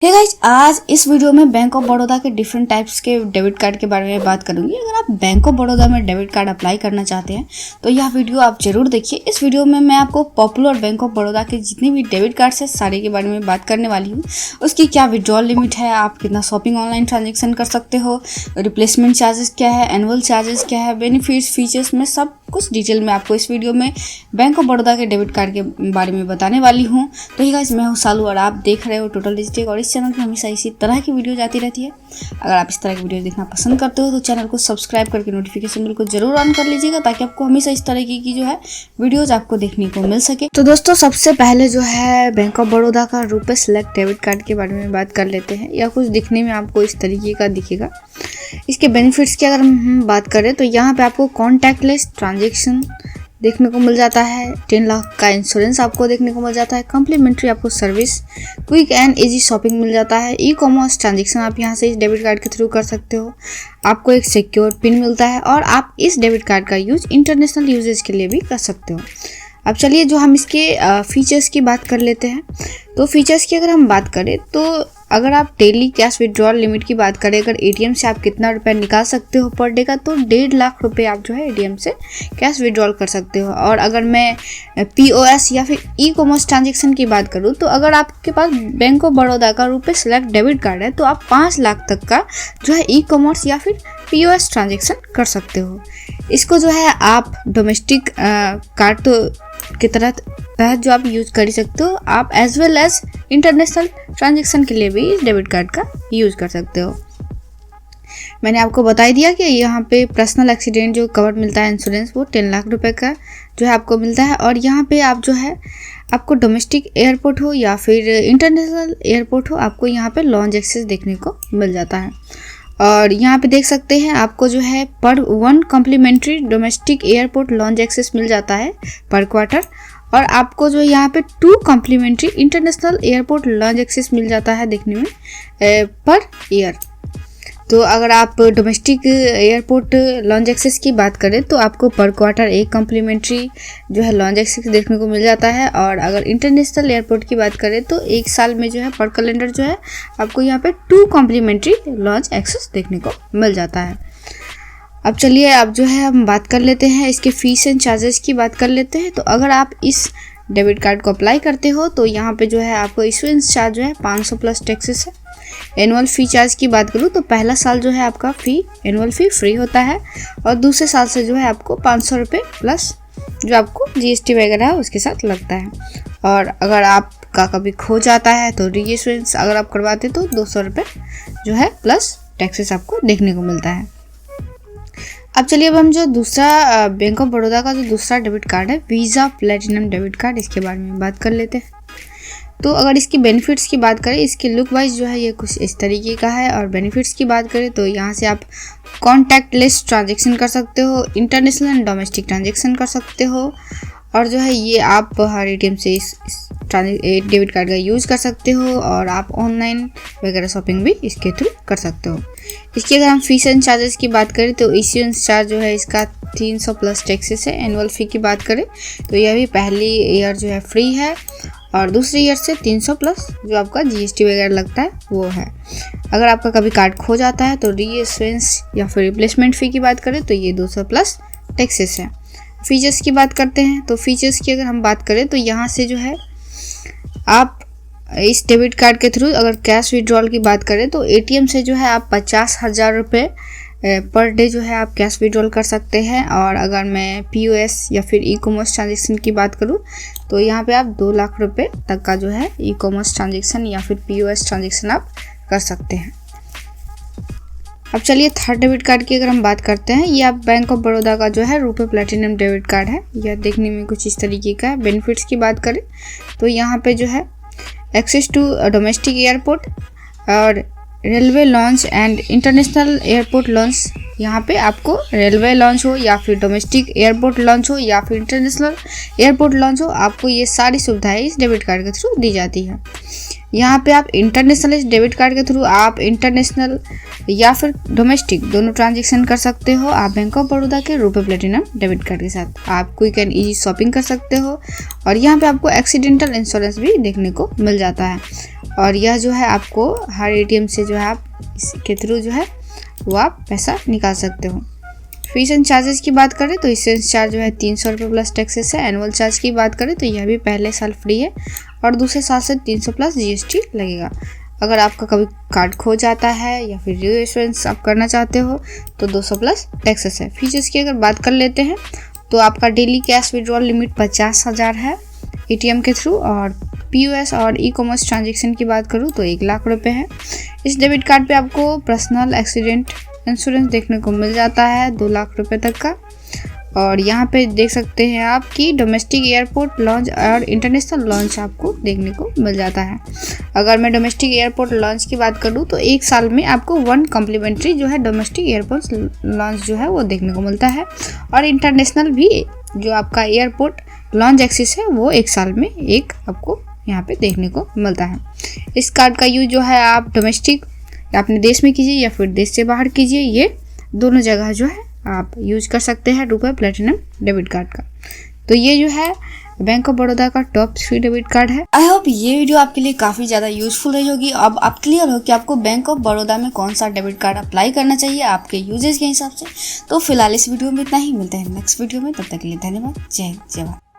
Hey guys, आज इस video में बैंक ऑफ बड़ौदा के डिफरेंट टाइप्स के डेबिट कार्ड के बारे में बात करूंगी। अगर आप बैंक ऑफ बड़ौदा में डेबिट कार्ड अप्लाई करना चाहते हैं तो यह वीडियो आप जरूर देखिए। इस वीडियो में मैं आपको पॉपुलर बैंक ऑफ बड़ौदा के जितने भी डेबिट कार्ड्स है सारे के बारे में बात करने वाली हूँ। उसकी क्या विड्रॉल लिमिट है, आप कितना शॉपिंग ऑनलाइन ट्रांजेक्शन कर सकते हो, रिप्लेसमेंट चार्जेस क्या है, एनुअल चार्जेस क्या है, बेनिफिट्स, फीचर्स में सब कुछ डिटेल में आपको इस वीडियो में बैंक ऑफ बड़ौदा के डेबिट कार्ड के बारे में बताने वाली हूँ। तो ये गाइस, मैं हूँ सालू और आप देख रहे हो टोटल डिजिटेक, और इस चैनल पर हमेशा इसी तरह की वीडियो जाती रहती है। अगर आप इस तरह की वीडियो देखना पसंद करते हो तो चैनल को सब्सक्राइब करके नोटिफिकेशन बिल को जरूर ऑन कर लीजिएगा, ताकि आपको हमेशा इस तरह की जो है वीडियोज आपको देखने को मिल सके। तो दोस्तों, सबसे पहले जो है बैंक ऑफ बड़ौदा का रुपए सेलेक्ट डेबिट कार्ड के बारे में बात कर लेते हैं। यह कुछ दिखने में आपको इस तरीके का दिखेगा। इसके बेनिफिट्स की अगर हम बात करें तो यहाँ पे आपको कॉन्टैक्टलेस ट्रांजेक्शन देखने को मिल जाता है, 10 लाख का इंश्योरेंस आपको देखने को मिल जाता है, कम्प्लीमेंट्री आपको service, quick and easy shopping मिल जाता है, ई कॉमर्स ट्रांजेक्शन आप यहाँ से इस डेबिट कार्ड के थ्रू कर सकते हो, आपको एक सिक्योर पिन मिलता है और आप इस डेबिट कार्ड का यूज इंटरनेशनल यूजेज के लिए भी कर सकते हो। अब चलिए जो हम इसके फीचर्स की बात कर लेते हैं। तो फीचर्स की अगर हम बात करें तो अगर आप डेली कैश विड्रॉल लिमिट की बात करें, अगर एटीएम से आप कितना रुपया निकाल सकते हो पर डे का, तो 1.5 लाख रुपए आप जो है एटीएम से कैश विड्रॉल कर सकते हो। और अगर मैं पीओएस या फिर ई कॉमर्स ट्रांजेक्शन की बात करूँ तो अगर आपके पास बैंक ऑफ बड़ौदा का रुपए सेलेक्ट डेबिट कार्ड है तो आप 5 लाख तक का जो है ई कॉमर्स या फिर पीओएस ट्रांजेक्शन कर सकते हो। इसको जो है आप डोमेस्टिक कार्ड के तहत जो आप यूज कर सकते हो, आप as well as international transaction के लिए भी इस डेबिट कार्ड का यूज कर सकते हो। मैंने आपको बता ही दिया कि यहाँ पे पर्सनल एक्सीडेंट जो कवर मिलता है इंश्योरेंस, वो 10 लाख रुपए का जो है आपको मिलता है। और यहाँ पे आप जो है आपको डोमेस्टिक एयरपोर्ट हो या फिर इंटरनेशनल एयरपोर्ट हो, आपको यहाँ पे लॉन्ज एक्सेस देखने को मिल जाता है। और यहाँ पे देख सकते हैं आपको जो है पर 1 complimentary domestic airport lounge access मिल जाता है पर क्वार्टर, और आपको जो यहाँ पे 2 complimentary international airport lounge access मिल जाता है देखने में पर ईयर। तो अगर आप डोमेस्टिक एयरपोर्ट लॉन्ज एक्सेस की बात करें तो आपको पर क्वार्टर 1 कॉम्प्लीमेंट्री जो है लॉन्ज एक्सेस देखने को मिल जाता है। और अगर इंटरनेशनल एयरपोर्ट की बात करें तो 1 साल में जो है पर कैलेंडर जो है आपको यहाँ पे 2 कॉम्प्लीमेंट्री लॉन्ज एक्सेस देखने को मिल जाता है। अब चलिए अब जो है हम बात कर लेते हैं इसके फीस एंड चार्जेस की बात कर लेते हैं। तो अगर आप इस डेबिट कार्ड को अप्लाई करते हो तो यहाँ पे जो है आपको इशुएंस चार्ज जो है 500 प्लस टैक्सेस है। एनुअल फ़ी चार्ज की बात करूँ तो पहला साल जो है आपका एनुअल फ़ी फ्री होता है, और दूसरे साल से जो है आपको 500 रुपये प्लस जो आपको जीएसटी वगैरह है उसके साथ लगता है। और अगर आपका कभी खो जाता है तो री इशुएंस अगर आप करवाते तो 200 रुपये जो है प्लस टैक्सेस आपको देखने को मिलता है। अब चलिए अब हम जो दूसरा बैंक ऑफ बड़ौदा का जो दूसरा डेबिट कार्ड है, वीज़ा प्लेटिनम डेबिट कार्ड, इसके बारे में बात कर लेते हैं। तो अगर इसकी बेनिफिट्स की बात करें, इसके लुक वाइज जो है ये कुछ इस तरीके का है। और बेनिफिट्स की बात करें तो यहाँ से आप कॉन्टैक्टलेस ट्रांजेक्शन कर सकते हो, इंटरनेशनल एंड डोमेस्टिक ट्रांजेक्शन कर सकते हो, और जो है ये आप हर एटीएम से इस डेबिट कार्ड का यूज़ कर सकते हो, और आप ऑनलाइन वगैरह शॉपिंग भी इसके थ्रू कर सकते हो। इसकी अगर हम फीस एंड चार्जेस की बात करें तो इश्यूएंस चार्ज जो है इसका 300 प्लस टैक्सेस है। एनुअल फ़ी की बात करें तो यह भी पहली ईयर जो है फ्री है, और दूसरी ईयर से 300 प्लस जो आपका जीएसटी वगैरह लगता है वो है। अगर आपका कभी कार्ड खो जाता है तो री इशुएंस या फिर रिप्लेसमेंट फ़ी की बात करें तो ये 200 प्लस टैक्सेस है। फीचर्स की बात करते हैं तो फीचर्स की अगर हम बात करें तो यहाँ से जो है आप इस डेबिट कार्ड के थ्रू अगर कैश विड्रॉल की बात करें तो एटीएम से जो है आप 50,000 रुपये पर डे जो है आप कैश विड्रॉल कर सकते हैं। और अगर मैं पीओएस या फिर ई कॉमर्स ट्रांजेक्शन की बात करूं तो यहाँ पे आप 2 लाख रुपए तक का जो है ई कॉमर्स ट्रांजेक्शन या फिर पीओएस ट्रांजेक्शन आप कर सकते हैं। अब चलिए थर्ड डेबिट कार्ड की अगर हम बात करते हैं, ये आप बैंक ऑफ बड़ौदा का जो है रुपए प्लेटिनम डेबिट कार्ड है। यह देखने में कुछ इस तरीके का है। बेनिफिट्स की बात करें तो यहाँ पे जो है एक्सेस टू डोमेस्टिक एयरपोर्ट और railway launch and international airport launch, यहाँ पे आपको रेलवे लॉन्च हो या फिर डोमेस्टिक एयरपोर्ट लॉन्च हो या फिर इंटरनेशनल एयरपोर्ट लॉन्च हो, आपको ये सारी सुविधाएं इस डेबिट कार्ड के थ्रू दी जाती है। यहाँ पे आप इंटरनेशनल इस डेबिट कार्ड के थ्रू आप इंटरनेशनल या फिर डोमेस्टिक दोनों ट्रांजेक्शन कर सकते हो। आप बैंक ऑफ बड़ौदा के रुपए प्लेटिनम डेबिट कार्ड के साथ आप क्विक एंड इजी शॉपिंग कर सकते हो, और यहाँ पे आपको एक्सीडेंटल इंश्योरेंस भी देखने को मिल जाता है। और यह जो है आपको हर एटीएम से जो है आप इसके थ्रू जो है वो आप पैसा निकाल सकते हो। फीस एंड चार्जेस की बात करें तो इससेंस चार्ज जो है 300 रुपये प्लस टैक्सेस है। एनुअल चार्ज की बात करें तो यह भी पहले साल फ्री है और दूसरे साल से 300 प्लस जीएसटी लगेगा। अगर आपका कभी कार्ड खो जाता है या फिर न्यू इशुएंस आप करना चाहते हो तो 200 प्लस टैक्सेस है। फीचर्स की अगर बात कर लेते हैं तो आपका डेली कैश विड्रॉल लिमिट 50,000 है एटीएम के थ्रू, और पीओएस और ई कॉमर्स ट्रांजेक्शन की बात करूँ तो 1 लाख रुपए है। इस डेबिट कार्ड पे आपको पर्सनल एक्सीडेंट इंश्योरेंस देखने को मिल जाता है 2 लाख रुपए तक का। और यहाँ पे देख सकते हैं आप कि डोमेस्टिक एयरपोर्ट लॉन्च और इंटरनेशनल लॉन्च आपको देखने को मिल जाता है। अगर मैं डोमेस्टिक एयरपोर्ट लॉन्च की बात करूँ तो 1 साल में आपको 1 कॉम्प्लीमेंट्री जो है डोमेस्टिक एयरपोर्ट लॉन्च जो है वो देखने को मिलता है, और इंटरनेशनल भी जो आपका एयरपोर्ट लॉन्च एक्सेस है वो 1 साल में एक आपको यहाँ पे देखने को मिलता है। इस कार्ड का यूज जो है आप डोमेस्टिक अपने देश में कीजिए या फिर देश से बाहर कीजिए, ये दोनों जगह जो है आप यूज कर सकते हैं रुपए प्लेटिनम डेबिट कार्ड का। तो ये जो है बैंक ऑफ बड़ौदा का टॉप 3 डेबिट कार्ड है। आई होप ये वीडियो आपके लिए काफ़ी ज़्यादा यूजफुल रही होगी। अब आप क्लियर हो कि आपको बैंक ऑफ बड़ौदा में कौन सा डेबिट कार्ड अप्लाई करना चाहिए आपके यूजेस के हिसाब से। तो फिलहाल इस वीडियो में इतना ही, मिलते हैं नेक्स्ट वीडियो में, तब तक के लिए धन्यवाद। जय हिंद, जय भारत।